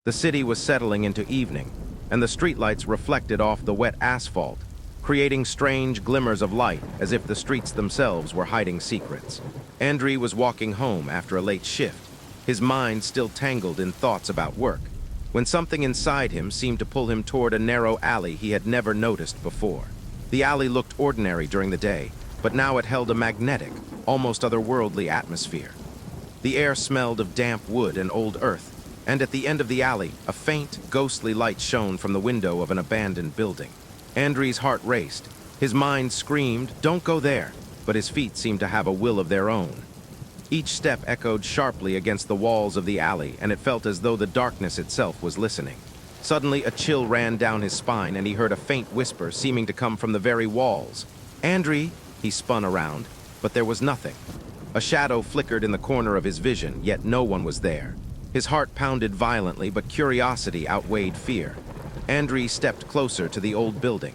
The city was settling into evening, and the streetlights reflected off the wet asphalt, creating strange glimmers of light as if the streets themselves were hiding secrets. Andriy was walking home after a late shift, his mind still tangled in thoughts about work, when something inside him seemed to pull him toward a narrow alley he had never noticed before. The alley looked ordinary during the day, but now it held a magnetic, almost otherworldly atmosphere. The air smelled of damp wood and old earth, and at the end of the alley, a faint, ghostly light shone from the window of an abandoned building. Andriy's heart raced. His mind screamed, "Don't go there," but his feet seemed to have a will of their own. Each step echoed sharply against the walls of the alley, and it felt as though the darkness itself was listening. Suddenly, a chill ran down his spine, and he heard a faint whisper seeming to come from the very walls. "Andriy!" He spun around, but there was nothing. A shadow flickered in the corner of his vision, yet no one was there. His heart pounded violently, but curiosity outweighed fear. Andriy stepped closer to the old building.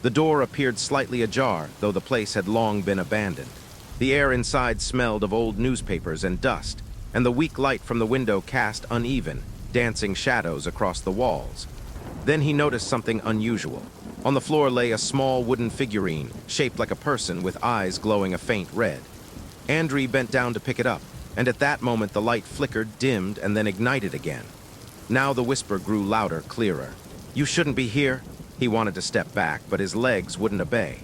The door appeared slightly ajar, though the place had long been abandoned. The air inside smelled of old newspapers and dust, and the weak light from the window cast uneven, dancing shadows across the walls. Then he noticed something unusual. On the floor lay a small wooden figurine, shaped like a person with eyes glowing a faint red. Andriy bent down to pick it up, and at that moment the light flickered, dimmed, and then ignited again. Now the whisper grew louder, clearer. "You shouldn't be here." He wanted to step back, but his legs wouldn't obey.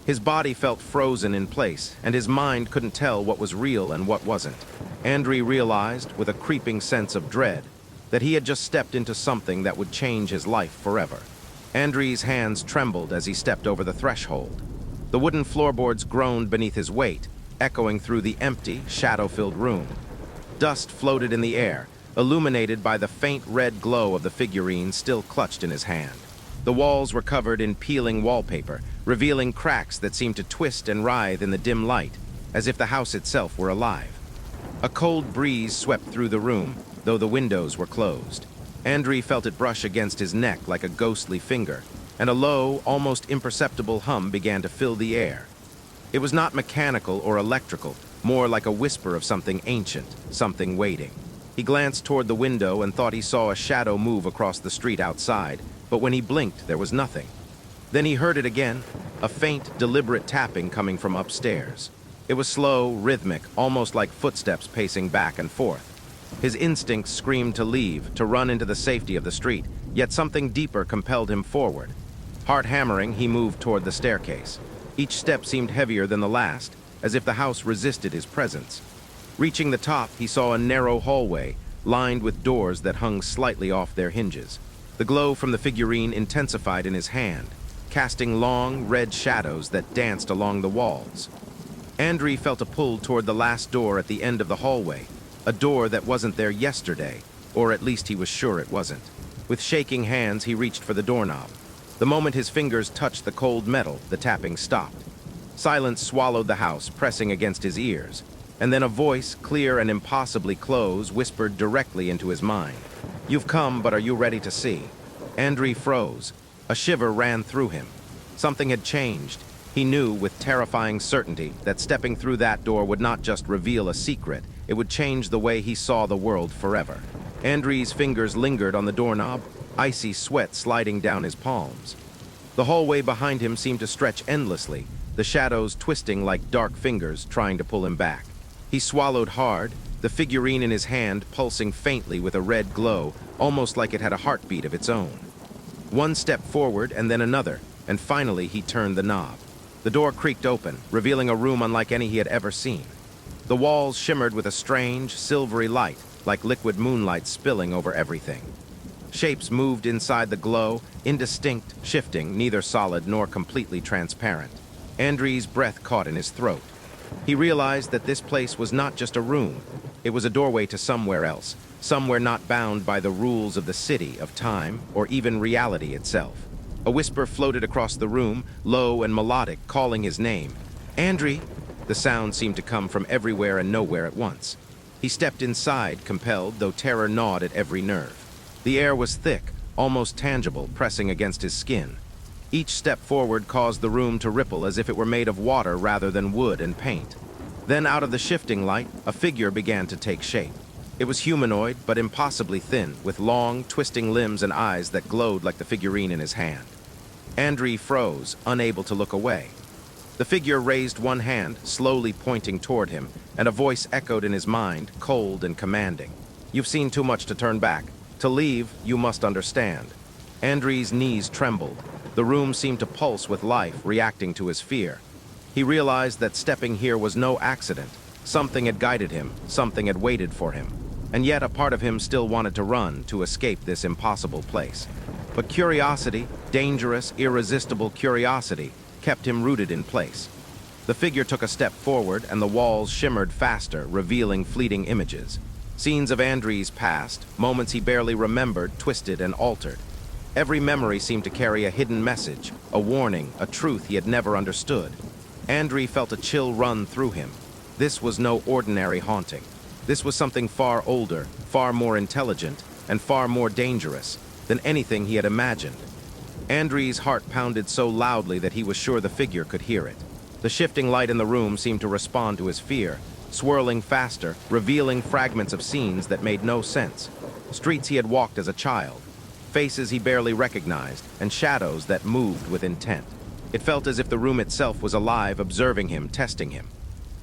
His body felt frozen in place, and his mind couldn't tell what was real and what wasn't. Andriy realized, with a creeping sense of dread, that he had just stepped into something that would change his life forever. Andriy's hands trembled as he stepped over the threshold. The wooden floorboards groaned beneath his weight, echoing through the empty, shadow-filled room. Dust floated in the air, illuminated by the faint red glow of the figurine still clutched in his hand. The walls were covered in peeling wallpaper, revealing cracks that seemed to twist and writhe in the dim light, as if the house itself were alive. A cold breeze swept through the room, though the windows were closed. Andriy felt it brush against his neck like a ghostly finger, and a low, almost imperceptible hum began to fill the air. It was not mechanical or electrical, more like a whisper of something ancient, something waiting. He glanced toward the window and thought he saw a shadow move across the street outside, but when he blinked, there was nothing. Then he heard it again, a faint, deliberate tapping coming from upstairs. It was slow, rhythmic, almost like footsteps pacing back and forth. His instincts screamed to leave, to run into the safety of the street, yet something deeper compelled him forward. Heart hammering, he moved toward the staircase. Each step seemed heavier than the last, as if the house resisted his presence. Reaching the top, he saw a narrow hallway, lined with doors that hung slightly off their hinges. The glow from the figurine intensified in his hand, casting long, red shadows that danced along the walls. Andriy felt a pull toward the last door at the end of the hallway, a door that wasn't there yesterday, or at least he was sure it wasn't. With shaking hands, he reached for the doorknob. The moment his fingers touched the cold metal, the tapping stopped. Silence swallowed the house, pressing against his ears. And then a voice, clear and impossibly close, whispered directly into his mind. "You've come, but are you ready to see?" Andriy froze. A shiver ran through him. Something had changed. He knew with terrifying certainty that stepping through that door would not just reveal a secret, it would change the way he saw the world forever. Andriy's fingers lingered on the doorknob, icy sweat sliding down his palms. The hallway behind him seemed to stretch endlessly, the shadows twisting like dark fingers trying to pull him back. He swallowed hard, the figurine in his hand pulsing faintly with a red glow, almost like it had a heartbeat of its own. One step forward and then another, and finally he turned the knob. The door creaked open, revealing a room unlike any he had ever seen. The walls shimmered with a strange, silvery light, like liquid moonlight spilling over everything. Shapes moved inside the glow, indistinct, shifting, neither solid nor completely transparent. Andriy's breath caught in his throat. He realized that this place was not just a room. It was a doorway to somewhere else, somewhere not bound by the rules of the city, of time, or even reality itself. A whisper floated across the room, low and melodic, calling his name. "Andriy!" The sound seemed to come from everywhere and nowhere at once. He stepped inside, compelled, though terror gnawed at every nerve. The air was thick, almost tangible, pressing against his skin. Each step forward caused the room to ripple as if it were made of water rather than wood and paint. Then out of the shifting light, a figure began to take shape. It was humanoid, but impossibly thin, with long, twisting limbs and eyes that glowed like the figurine in his hand. Andriy froze, unable to look away. The figure raised one hand, slowly pointing toward him, and a voice echoed in his mind, cold and commanding. "You've seen too much to turn back. To leave, you must understand." Andriy's knees trembled. The room seemed to pulse with life, reacting to his fear. He realized that stepping here was no accident. Something had guided him, something had waited for him. And yet a part of him still wanted to run, to escape this impossible place. But curiosity, dangerous, irresistible curiosity, kept him rooted in place. The figure took a step forward, and the walls shimmered faster, revealing fleeting images. Scenes of Andriy's past, moments he barely remembered, twisted and altered. Every memory seemed to carry a hidden message, a warning, a truth he had never understood. Andriy felt a chill run through him. This was no ordinary haunting. This was something far older, far more intelligent, and far more dangerous than anything he had imagined. Andriy's heart pounded so loudly that he was sure the figure could hear it. The shifting light in the room seemed to respond to his fear, swirling faster, revealing fragments of scenes that made no sense. Streets he had walked as a child, faces he barely recognized, and shadows that moved with intent. It felt as if the room itself was alive, observing him, testing him.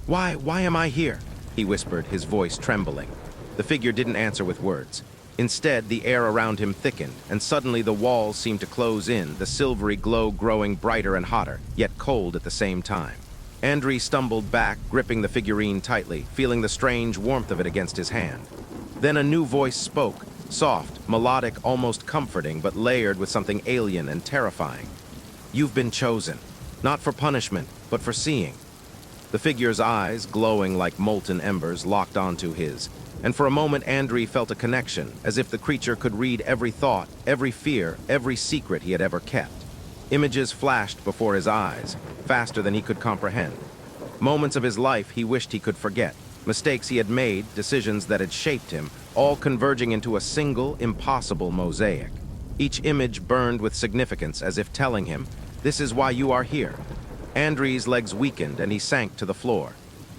Why am I here?" he whispered, his voice trembling. The figure didn't answer with words. Instead, the air around him thickened, and suddenly the walls seemed to close in, the silvery glow growing brighter and hotter, yet cold at the same time. Andriy stumbled back, gripping the figurine tightly, feeling the strange warmth of it against his hand. Then a new voice spoke, soft, melodic, almost comforting, but layered with something alien and terrifying. "You've been chosen, not for punishment, but for seeing." The figure's eyes, glowing like molten embers, locked onto his, and for a moment Andriy felt a connection, as if the creature could read every thought, every fear, every secret he had ever kept. Images flashed before his eyes, faster than he could comprehend. Moments of his life he wished he could forget, mistakes he had made, decisions that had shaped him, all converging into a single, impossible mosaic. Each image burned with significance, as if telling him, "This is why you are here." Andriy's legs weakened, and he sank to the floor.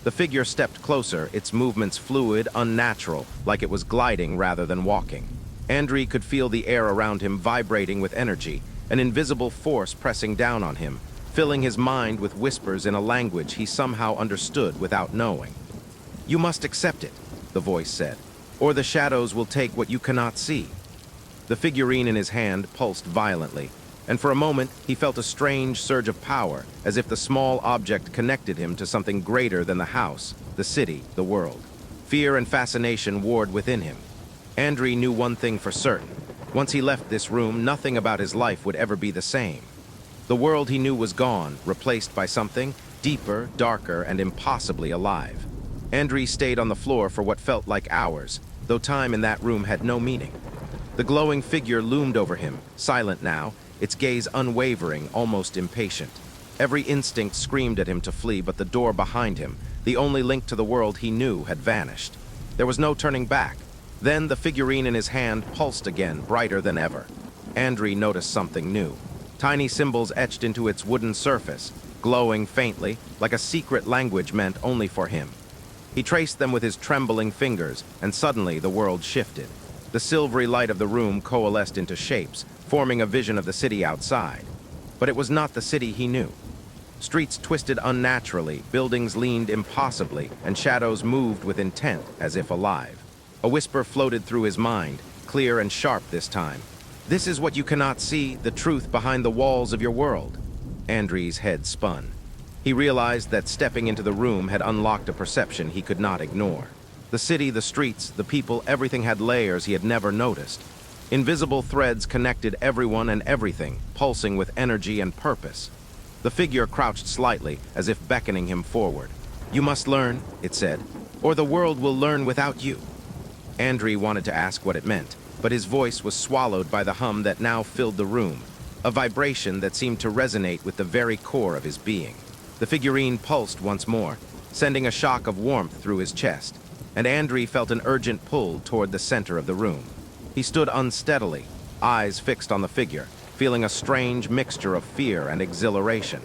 The figure stepped closer, its movements fluid, unnatural, like it was gliding rather than walking. Andriy could feel the air around him vibrating with energy, an invisible force pressing down on him, filling his mind with whispers in a language he somehow understood without knowing. "You must accept it," the voice said, "or the shadows will take what you cannot see." The figurine in his hand pulsed violently, and for a moment he felt a strange surge of power, as if the small object connected him to something greater than the house, the city, the world. Fear and fascination warred within him. Andriy knew one thing for certain. Once he left this room, nothing about his life would ever be the same. The world he knew was gone, replaced by something deeper, darker, and impossibly alive. Andriy stayed on the floor for what felt like hours, though time in that room had no meaning. The glowing figure loomed over him, silent now, its gaze unwavering, almost impatient. Every instinct screamed at him to flee, but the door behind him, the only link to the world he knew, had vanished. There was no turning back. Then the figurine in his hand pulsed again, brighter than ever. Andriy noticed something new. Tiny symbols etched into its wooden surface, glowing faintly, like a secret language meant only for him. He traced them with his trembling fingers, and suddenly the world shifted. The silvery light of the room coalesced into shapes, forming a vision of the city outside. But it was not the city he knew. Streets twisted unnaturally, buildings leaned impossibly, and shadows moved with intent, as if alive. A whisper floated through his mind, clear and sharp this time. "This is what you cannot see, the truth behind the walls of your world." Andriy's head spun. He realized that stepping into the room had unlocked a perception he could not ignore. The city, the streets, the people, everything had layers he had never noticed. Invisible threads connected everyone and everything, pulsing with energy and purpose. The figure crouched slightly, as if beckoning him forward. "You must learn," it said, "or the world will learn without you." Andriy wanted to ask what it meant, but his voice was swallowed by the hum that now filled the room, a vibration that seemed to resonate with the very core of his being. The figurine pulsed once more, sending a shock of warmth through his chest, and Andriy felt an urgent pull toward the center of the room. He stood unsteadily, eyes fixed on the figure, feeling a strange mixture of fear and exhilaration.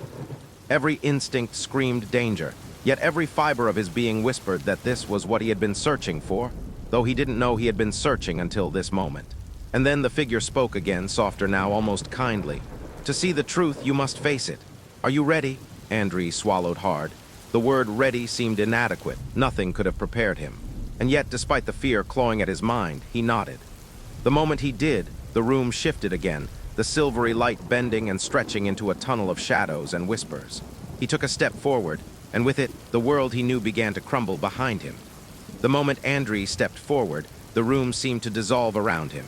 Every instinct screamed danger, yet every fiber of his being whispered that this was what he had been searching for. though he didn't know he had been searching until this moment. And then the figure spoke again, softer now, almost kindly. "To see the truth, you must face it. Are you ready?" Andriy swallowed hard. The word ready seemed inadequate. Nothing could have prepared him. And yet, despite the fear clawing at his mind, he nodded. The moment he did, the room shifted again, the silvery light bending and stretching into a tunnel of shadows and whispers. He took a step forward, and with it, the world he knew began to crumble behind him. The moment Andriy stepped forward, the room seemed to dissolve around him.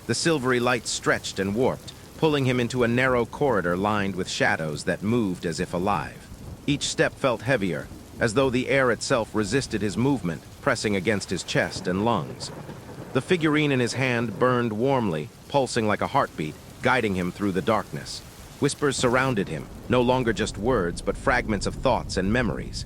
The silvery light stretched and warped, pulling him into a narrow corridor lined with shadows that moved as if alive. Each step felt heavier, as though the air itself resisted his movement, pressing against his chest and lungs. The figurine in his hand burned warmly, pulsing like a heartbeat, guiding him through the darkness. Whispers surrounded him, no longer just words, but fragments of thoughts and memories.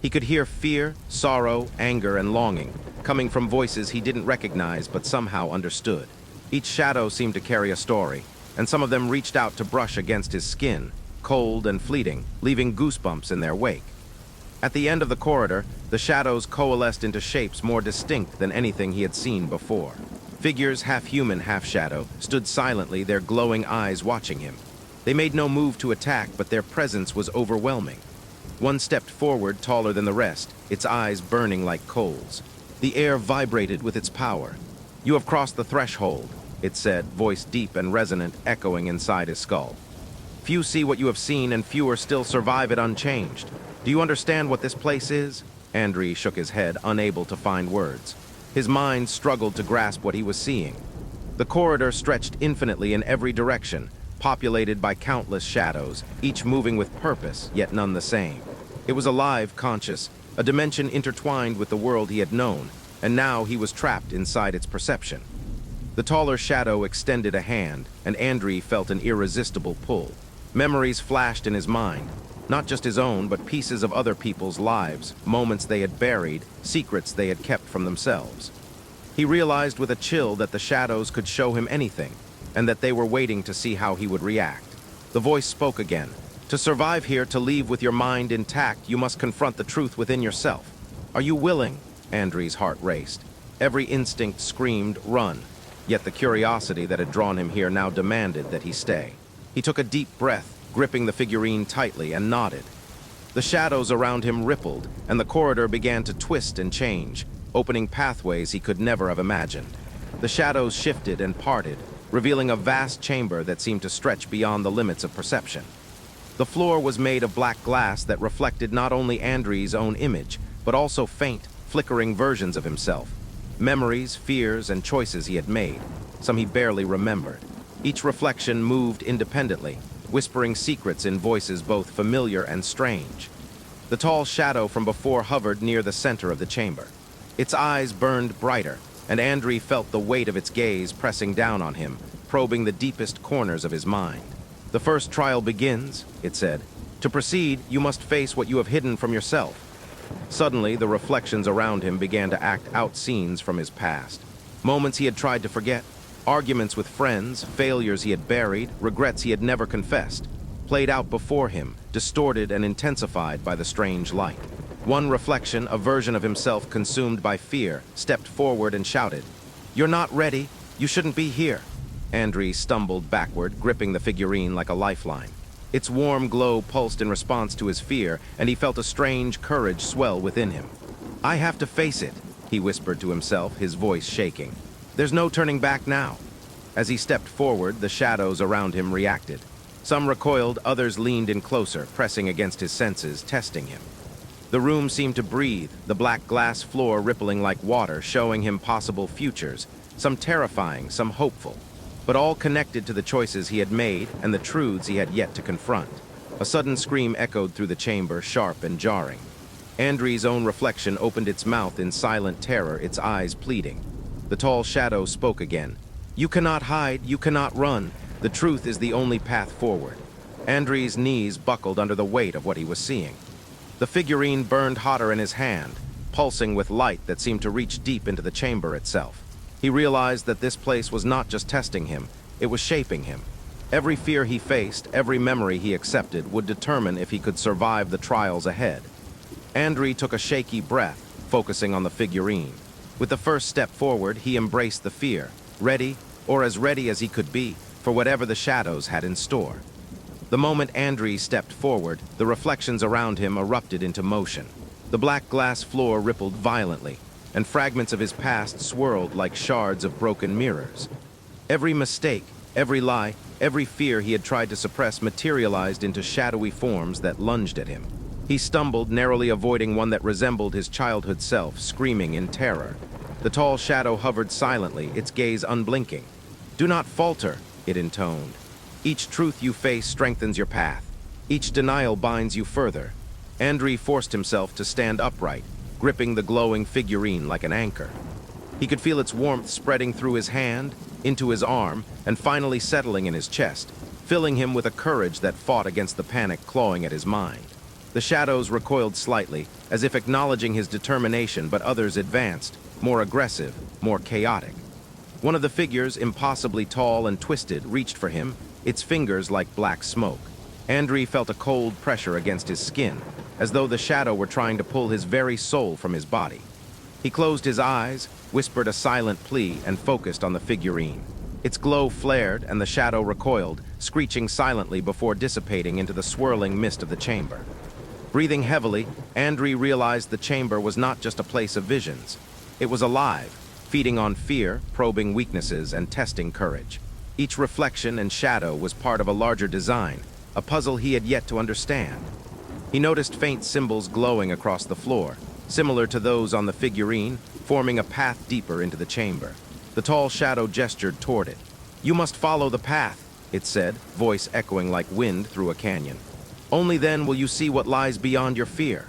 He could hear fear, sorrow, anger, and longing, coming from voices he didn't recognize but somehow understood. Each shadow seemed to carry a story, and some of them reached out to brush against his skin, cold and fleeting, leaving goosebumps in their wake. At the end of the corridor, the shadows coalesced into shapes more distinct than anything he had seen before. Figures, half human, half shadow, stood silently, their glowing eyes watching him. They made no move to attack, but their presence was overwhelming. One stepped forward, taller than the rest, its eyes burning like coals. The air vibrated with its power. "You have crossed the threshold," it said, voice deep and resonant, echoing inside his skull. "Few see what you have seen, and fewer still survive it unchanged. Do you understand what this place is?" Andriy shook his head, unable to find words. His mind struggled to grasp what he was seeing. The corridor stretched infinitely in every direction, populated by countless shadows, each moving with purpose, yet none the same. It was alive, conscious, a dimension intertwined with the world he had known, and now he was trapped inside its perception. The taller shadow extended a hand, and Andriy felt an irresistible pull. Memories flashed in his mind, not just his own, but pieces of other people's lives, moments they had buried, secrets they had kept from themselves. He realized with a chill that the shadows could show him anything, and that they were waiting to see how he would react. The voice spoke again. "To survive here, to leave with your mind intact, you must confront the truth within yourself. Are you willing?" Andriy's heart raced. Every instinct screamed, "Run." Yet the curiosity that had drawn him here now demanded that he stay. He took a deep breath, gripping the figurine tightly, and nodded. The shadows around him rippled, and the corridor began to twist and change, opening pathways he could never have imagined. The shadows shifted and parted, revealing a vast chamber that seemed to stretch beyond the limits of perception. The floor was made of black glass that reflected not only Andriy's own image, but also faint, flickering versions of himself. Memories, fears, and choices he had made, some he barely remembered. Each reflection moved independently, whispering secrets in voices both familiar and strange. The tall shadow from before hovered near the center of the chamber. Its eyes burned brighter, and Andriy felt the weight of its gaze pressing down on him, probing the deepest corners of his mind. "The first trial begins," it said. "To proceed, you must face what you have hidden from yourself." Suddenly, the reflections around him began to act out scenes from his past. Moments he had tried to forget, arguments with friends, failures he had buried, regrets he had never confessed, played out before him, distorted and intensified by the strange light. One reflection, a version of himself consumed by fear, stepped forward and shouted, "You're not ready. You shouldn't be here." Andriy stumbled backward, gripping the figurine like a lifeline. Its warm glow pulsed in response to his fear, and he felt a strange courage swell within him. "I have to face it," he whispered to himself, his voice shaking. "There's no turning back now." As he stepped forward, the shadows around him reacted. Some recoiled, others leaned in closer, pressing against his senses, testing him. The room seemed to breathe, the black glass floor rippling like water, showing him possible futures, some terrifying, some hopeful, but all connected to the choices he had made and the truths he had yet to confront. A sudden scream echoed through the chamber, sharp and jarring. Andriy's own reflection opened its mouth in silent terror, its eyes pleading. The tall shadow spoke again. "You cannot hide, you cannot run. The truth is the only path forward." Andriy's knees buckled under the weight of what he was seeing. The figurine burned hotter in his hand, pulsing with light that seemed to reach deep into the chamber itself. He realized that this place was not just testing him, it was shaping him. Every fear he faced, every memory he accepted would determine if he could survive the trials ahead. Andriy took a shaky breath, focusing on the figurine. With the first step forward, he embraced the fear, ready, or as ready as he could be, for whatever the shadows had in store. The moment Andriy stepped forward, the reflections around him erupted into motion. The black glass floor rippled violently, and fragments of his past swirled like shards of broken mirrors. Every mistake, every lie, every fear he had tried to suppress materialized into shadowy forms that lunged at him. He stumbled, narrowly avoiding one that resembled his childhood self, screaming in terror. The tall shadow hovered silently, its gaze unblinking. "Do not falter," it intoned. "Each truth you face strengthens your path. Each denial binds you further." Andriy forced himself to stand upright, gripping the glowing figurine like an anchor. He could feel its warmth spreading through his hand, into his arm, and finally settling in his chest, filling him with a courage that fought against the panic clawing at his mind. The shadows recoiled slightly, as if acknowledging his determination, but others advanced, more aggressive, more chaotic. One of the figures, impossibly tall and twisted, reached for him, its fingers like black smoke. Andriy felt a cold pressure against his skin, as though the shadow were trying to pull his very soul from his body. He closed his eyes, whispered a silent plea, and focused on the figurine. Its glow flared, and the shadow recoiled, screeching silently before dissipating into the swirling mist of the chamber. Breathing heavily, Andriy realized the chamber was not just a place of visions. It was alive, feeding on fear, probing weaknesses, and testing courage. Each reflection and shadow was part of a larger design, a puzzle he had yet to understand. He noticed faint symbols glowing across the floor, similar to those on the figurine, forming a path deeper into the chamber. The tall shadow gestured toward it. "You must follow the path," it said, voice echoing like wind through a canyon. "Only then will you see what lies beyond your fear."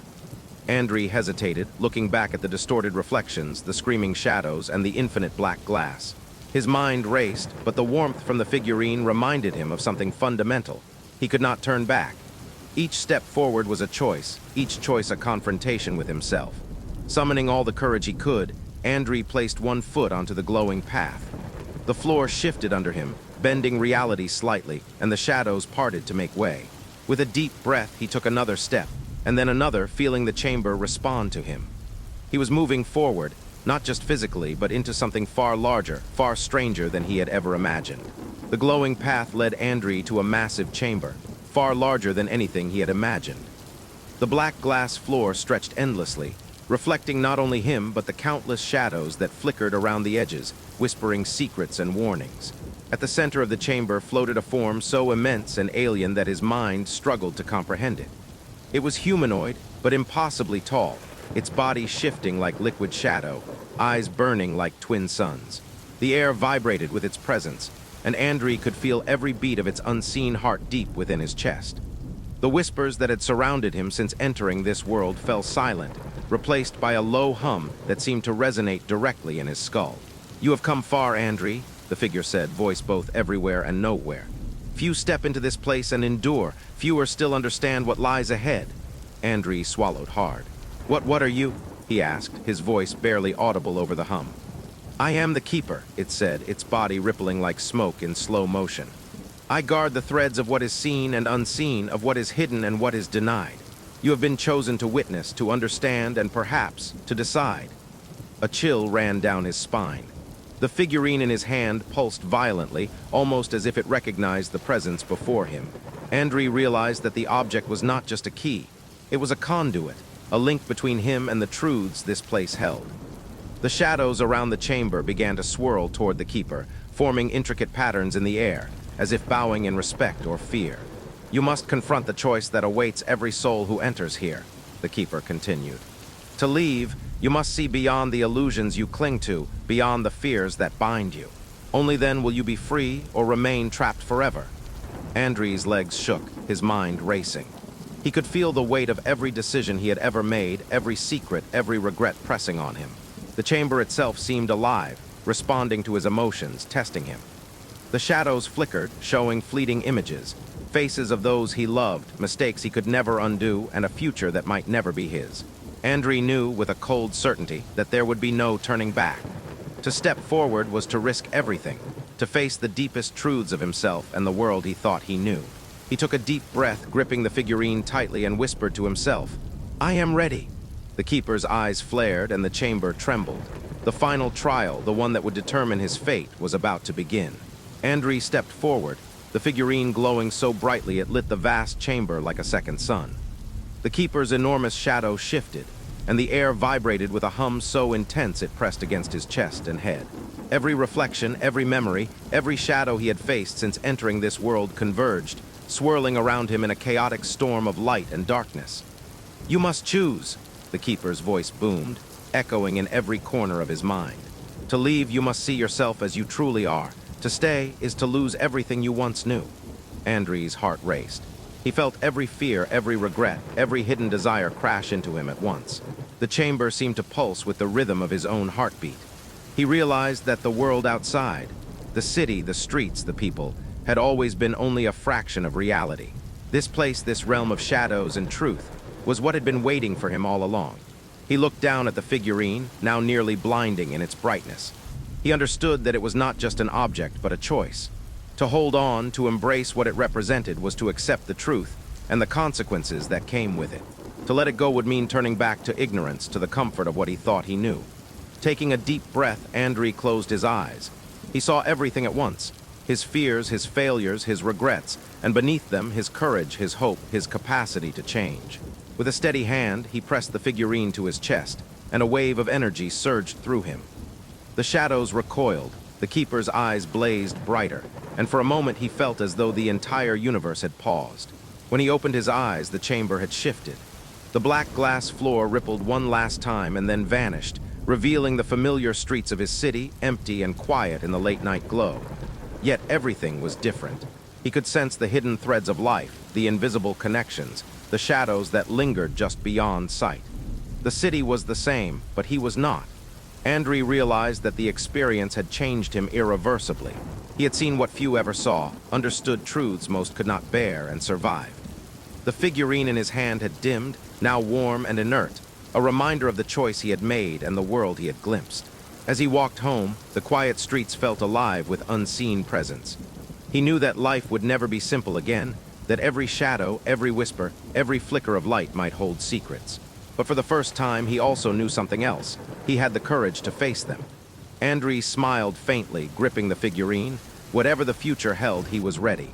Andriy hesitated, looking back at the distorted reflections, the screaming shadows, and the infinite black glass. His mind raced, but the warmth from the figurine reminded him of something fundamental. He could not turn back. Each step forward was a choice, each choice a confrontation with himself. Summoning all the courage he could, Andriy placed one foot onto the glowing path. The floor shifted under him, bending reality slightly, and the shadows parted to make way. With a deep breath, he took another step, and then another, feeling the chamber respond to him. He was moving forward, not just physically, but into something far larger, far stranger than he had ever imagined. The glowing path led Andriy to a massive chamber, far larger than anything he had imagined. The black glass floor stretched endlessly, reflecting not only him but the countless shadows that flickered around the edges, whispering secrets and warnings. At the center of the chamber floated a form so immense and alien that his mind struggled to comprehend it. It was humanoid, but impossibly tall, its body shifting like liquid shadow, eyes burning like twin suns. The air vibrated with its presence, and Andriy could feel every beat of its unseen heart deep within his chest. The whispers that had surrounded him since entering this world fell silent, replaced by a low hum that seemed to resonate directly in his skull. "You have come far, Andriy," the figure said, voice both everywhere and nowhere. "Few step into this place and endure, fewer still understand what lies ahead." Andriy swallowed hard. What are you?" he asked, his voice barely audible over the hum. "I am the Keeper," it said, its body rippling like smoke in slow motion. "I guard the threads of what is seen and unseen, of what is hidden and what is denied. You have been chosen to witness, to understand, and perhaps to decide." A chill ran down his spine. The figurine in his hand pulsed violently, almost as if it recognized the presence before him. Andriy realized that the object was not just a key. It was a conduit, a link between him and the truths this place held. The shadows around the chamber began to swirl toward the Keeper, forming intricate patterns in the air, as if bowing in respect or fear. "You must confront the choice that awaits every soul who enters here," the Keeper continued. "To leave, you must see beyond the illusions you cling to, beyond the fears that bind you. Only then will you be free or remain trapped forever." Andriy's legs shook, his mind racing. He could feel the weight of every decision he had ever made, every secret, every regret pressing on him. The chamber itself seemed alive, responding to his emotions, testing him. The shadows flickered, showing fleeting images, faces of those he loved, mistakes he could never undo, and a future that might never be his. Andriy knew with a cold certainty that there would be no turning back. To step forward was to risk everything, to face the deepest truths of himself and the world he thought he knew. He took a deep breath, gripping the figurine tightly, and whispered to himself, "I am ready." The Keeper's eyes flared and the chamber trembled. The final trial, the one that would determine his fate, was about to begin. Andriy stepped forward, the figurine glowing so brightly it lit the vast chamber like a second sun. The keeper's enormous shadow shifted, and the air vibrated with a hum so intense it pressed against his chest and head. Every reflection, every memory, every shadow he had faced since entering this world converged, swirling around him in a chaotic storm of light and darkness. "You must choose," the keeper's voice boomed, echoing in every corner of his mind. "To leave, you must see yourself as you truly are. To stay is to lose everything you once knew." Andriy's heart raced. He felt every fear, every regret, every hidden desire crash into him at once. The chamber seemed to pulse with the rhythm of his own heartbeat. He realized that the world outside, the city, the streets, the people, had always been only a fraction of reality. This place, this realm of shadows and truth, was what had been waiting for him all along. He looked down at the figurine, now nearly blinding in its brightness. He understood that it was not just an object, but a choice. To hold on, to embrace what it represented, was to accept the truth and the consequences that came with it. To let it go would mean turning back to ignorance, to the comfort of what he thought he knew. Taking a deep breath, Andriy closed his eyes. He saw everything at once: his fears, his failures, his regrets, and beneath them, his courage, his hope, his capacity to change. With a steady hand, he pressed the figurine to his chest, and a wave of energy surged through him. The shadows recoiled, the keeper's eyes blazed brighter, and for a moment he felt as though the entire universe had paused. When he opened his eyes, the chamber had shifted. The black glass floor rippled one last time and then vanished, revealing the familiar streets of his city, empty and quiet in the late-night glow. Yet everything was different. He could sense the hidden threads of life, the invisible connections, the shadows that lingered just beyond sight. The city was the same, but he was not. Andriy realized that the experience had changed him irreversibly. He had seen what few ever saw, understood truths most could not bear, and survived. The figurine in his hand had dimmed, now warm and inert, a reminder of the choice he had made and the world he had glimpsed. As he walked home, the quiet streets felt alive with unseen presence. He knew that life would never be simple again, that every shadow, every whisper, every flicker of light might hold secrets. But for the first time, he also knew something else. He had the courage to face them. Andriy smiled faintly, gripping the figurine. Whatever the future held, he was ready.